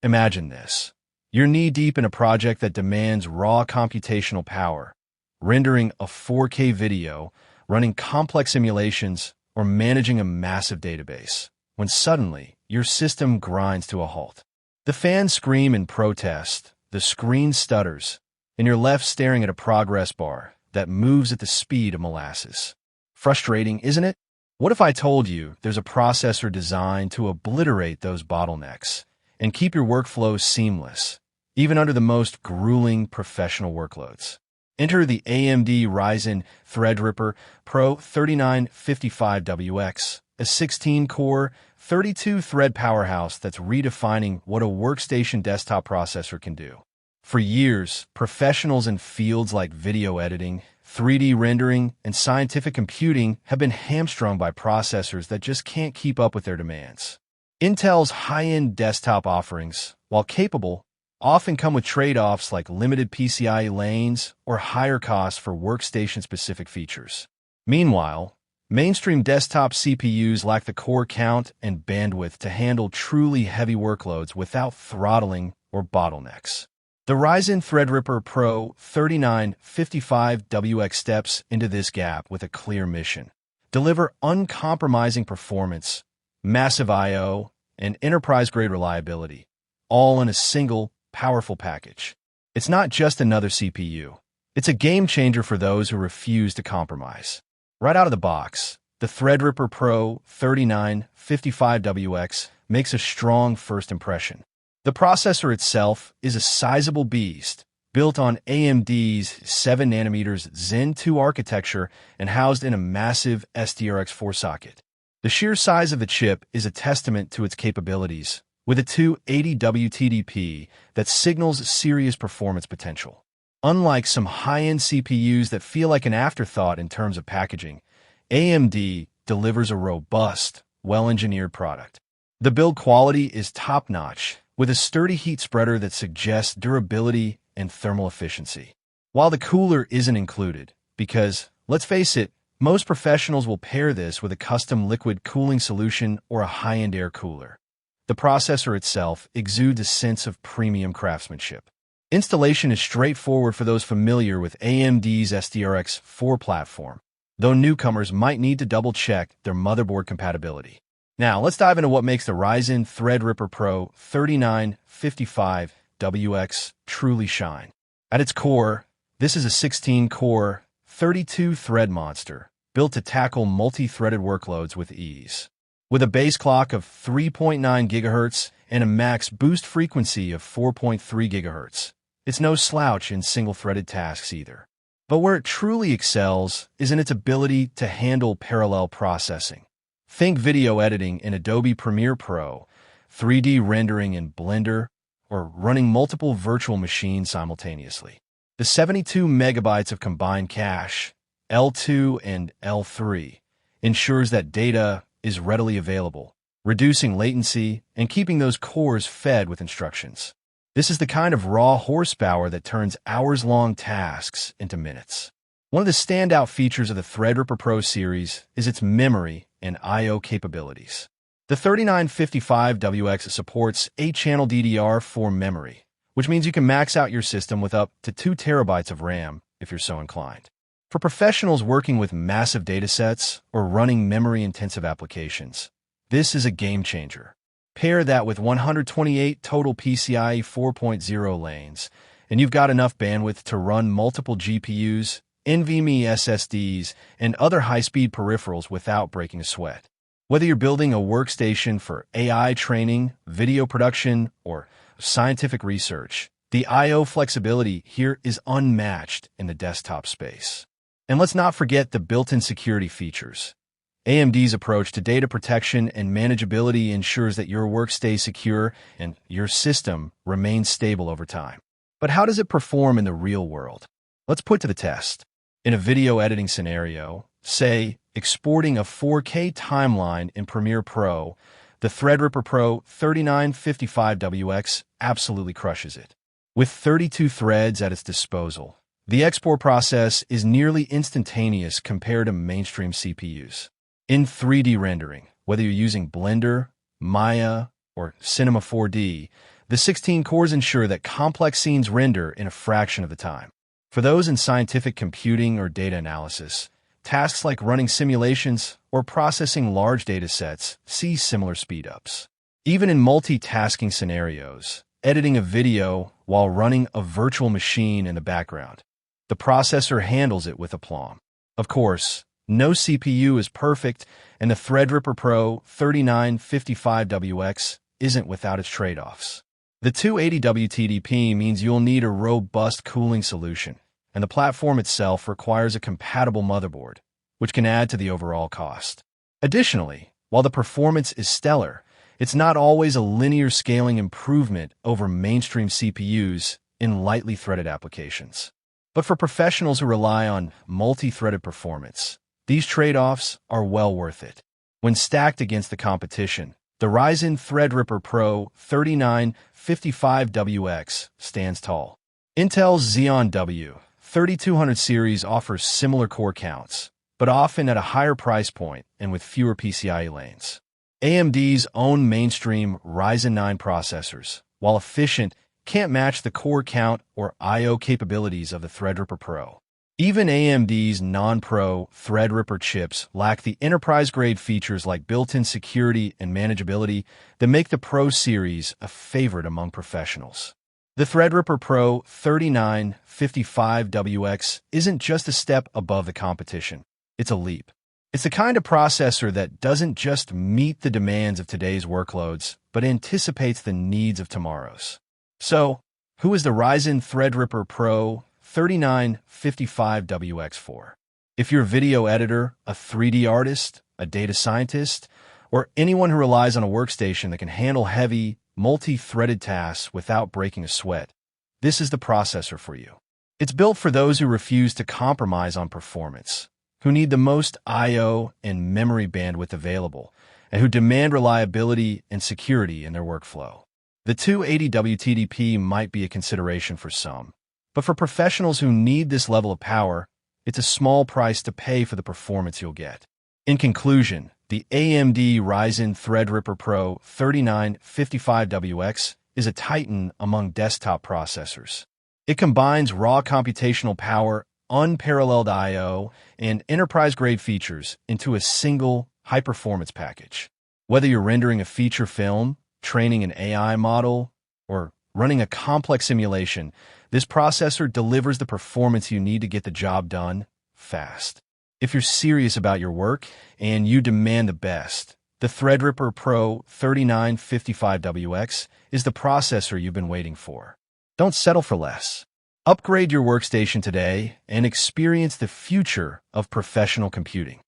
Imagine this. You're knee-deep in a project that demands raw computational power, rendering a 4K video, running complex simulations, or managing a massive database, when suddenly your system grinds to a halt. The fans scream in protest, the screen stutters, and you're left staring at a progress bar that moves at the speed of molasses. Frustrating, isn't it? What if I told you there's a processor designed to obliterate those bottlenecks and keep your workflows seamless, even under the most grueling professional workloads? Enter the AMD Ryzen Threadripper PRO 3955WX, a 16-core, 32-thread powerhouse that's redefining what a workstation desktop processor can do. For years, professionals in fields like video editing, 3D rendering, and scientific computing have been hamstrung by processors that just can't keep up with their demands. Intel's high-end desktop offerings, while capable, often come with trade-offs like limited PCIe lanes or higher costs for workstation-specific features. Meanwhile, mainstream desktop CPUs lack the core count and bandwidth to handle truly heavy workloads without throttling or bottlenecks. The Ryzen Threadripper PRO 3955WX steps into this gap with a clear mission: deliver uncompromising performance, massive I/O, and enterprise-grade reliability, all in a single, powerful package. It's not just another CPU. It's a game-changer for those who refuse to compromise. Right out of the box, the Threadripper PRO 3955WX makes a strong first impression. The processor itself is a sizable beast, built on AMD's 7nm Zen 2 architecture and housed in a massive SDRX4 socket. The sheer size of the chip is a testament to its capabilities, with a 280W TDP that signals serious performance potential. Unlike some high-end CPUs that feel like an afterthought in terms of packaging, AMD delivers a robust, well-engineered product. The build quality is top-notch, with a sturdy heat spreader that suggests durability and thermal efficiency. While the cooler isn't included, because, let's face it, most professionals will pair this with a custom liquid cooling solution or a high-end air cooler. The processor itself exudes a sense of premium craftsmanship. Installation is straightforward for those familiar with AMD's SDRX4 platform, though newcomers might need to double-check their motherboard compatibility. Now, let's dive into what makes the Ryzen Threadripper PRO 3955WX truly shine. At its core, this is a 16-core, 32-thread monster, built to tackle multi-threaded workloads with ease. With a base clock of 3.9 GHz and a max boost frequency of 4.3 GHz, it's no slouch in single-threaded tasks either. But where it truly excels is in its ability to handle parallel processing. Think video editing in Adobe Premiere Pro, 3D rendering in Blender, or running multiple virtual machines simultaneously. The 72 megabytes of combined cache, L2 and L3, ensures that data is readily available, reducing latency and keeping those cores fed with instructions. This is the kind of raw horsepower that turns hours-long tasks into minutes. One of the standout features of the Threadripper Pro series is its memory and I/O capabilities. The 3955WX supports 8-channel DDR4 memory, which means you can max out your system with up to 2 terabytes of RAM if you're so inclined. For professionals working with massive datasets or running memory-intensive applications, this is a game-changer. Pair that with 128 total PCIe 4.0 lanes, and you've got enough bandwidth to run multiple GPUs, NVMe SSDs, and other high-speed peripherals without breaking a sweat. Whether you're building a workstation for AI training, video production, or scientific research, the I/O flexibility here is unmatched in the desktop space. And let's not forget the built-in security features. AMD's approach to data protection and manageability ensures that your work stays secure and your system remains stable over time. But how does it perform in the real world? Let's put to the test. In a video editing scenario, say, exporting a 4K timeline in Premiere Pro, the Threadripper PRO 3955WX absolutely crushes it. With 32 threads at its disposal, the export process is nearly instantaneous compared to mainstream CPUs. In 3D rendering, whether you're using Blender, Maya, or Cinema 4D, The 16 cores ensure that complex scenes render in a fraction of the time. For those in scientific computing or data analysis, tasks like running simulations or processing large data sets see similar speedups. Even in multitasking scenarios, editing a video while running a virtual machine in the background, the processor handles it with aplomb. Of course, no CPU is perfect, and the Threadripper PRO 3955WX isn't without its trade-offs. The 280W TDP means you'll need a robust cooling solution, and the platform itself requires a compatible motherboard, which can add to the overall cost. Additionally, while the performance is stellar, it's not always a linear scaling improvement over mainstream CPUs in lightly threaded applications. But for professionals who rely on multi-threaded performance, these trade-offs are well worth it. When stacked against the competition, the Ryzen Threadripper PRO 3955WX stands tall. Intel's Xeon W 3200 series offers similar core counts, but often at a higher price point and with fewer PCIe lanes. AMD's own mainstream Ryzen 9 processors, while efficient, can't match the core count or I/O capabilities of the Threadripper PRO. Even AMD's non-Pro Threadripper chips lack the enterprise-grade features like built-in security and manageability that make the Pro series a favorite among professionals. The Threadripper PRO 3955WX isn't just a step above the competition, it's a leap. It's the kind of processor that doesn't just meet the demands of today's workloads, but anticipates the needs of tomorrow's. So, who is the Ryzen Threadripper PRO 3955WX for? If you're a video editor, a 3D artist, a data scientist, or anyone who relies on a workstation that can handle heavy, multi-threaded tasks without breaking a sweat, this is the processor for you. It's built for those who refuse to compromise on performance, who need the most I/O and memory bandwidth available, and who demand reliability and security in their workflow. The 280W TDP might be a consideration for some, but for professionals who need this level of power, it's a small price to pay for the performance you'll get. In conclusion, the AMD Ryzen Threadripper PRO 3955WX is a titan among desktop processors. It combines raw computational power, unparalleled I/O, and enterprise-grade features into a single high-performance package. Whether you're rendering a feature film, training an AI model, or running a complex simulation, this processor delivers the performance you need to get the job done fast. If you're serious about your work and you demand the best, the Threadripper PRO 3955WX is the processor you've been waiting for. Don't settle for less. Upgrade your workstation today and experience the future of professional computing.